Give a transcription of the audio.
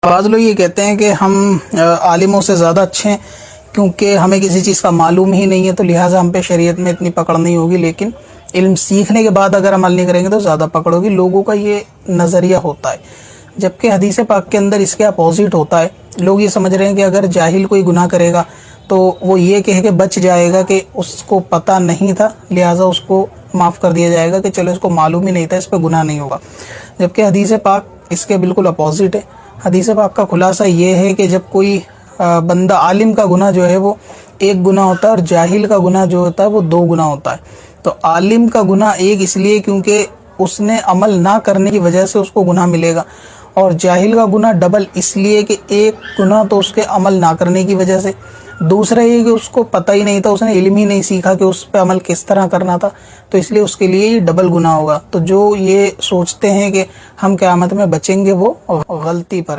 بعض لوگ یہ کہتے ہیں کہ ہم عالموں سے زیادہ اچھے ہیں کیونکہ ہمیں کسی چیز کا معلوم ہی نہیں ہے، تو لہٰذا ہم پہ شریعت میں اتنی پکڑ نہیں ہوگی، لیکن علم سیکھنے کے بعد اگر عمل نہیں کریں گے تو زیادہ پکڑ ہوگی۔ لوگوں کا یہ نظریہ ہوتا ہے، جبکہ حدیث پاک کے اندر اس کے اپوزٹ ہوتا ہے۔ لوگ یہ سمجھ رہے ہیں کہ اگر جاہل کوئی گناہ کرے گا تو وہ یہ کہہ کے بچ جائے گا کہ اس کو پتہ نہیں تھا، لہٰذا اس کو معاف کر دیا جائے گا کہ چلو اس کو معلوم ہی نہیں تھا، اس پہ گناہ نہیں ہوگا، جبکہ حدیث پاک اس کے بالکل اپوزٹ ہے۔ حدیث پاک کا خلاصہ یہ ہے کہ جب کوئی بندہ عالم کا گناہ جو ہے وہ ایک گناہ ہوتا ہے اور جاہل کا گناہ جو ہوتا ہے وہ دو گناہ ہوتا ہے۔ تو عالم کا گناہ ایک اس لیے کیونکہ اس نے عمل نہ کرنے کی وجہ سے اس کو گناہ ملے گا، اور جاہل کا گناہ ڈبل اس لیے کہ ایک گناہ تو اس کے عمل نہ کرنے کی وجہ سے، دوسرا یہ کہ اس کو پتہ ہی نہیں تھا، اس نے علم ہی نہیں سیکھا کہ اس پہ عمل کس طرح کرنا تھا، تو اس لیے اس کے لیے یہ ڈبل گناہ ہوگا۔ تو جو یہ سوچتے ہیں کہ ہم قیامت میں بچیں گے وہ غلطی پر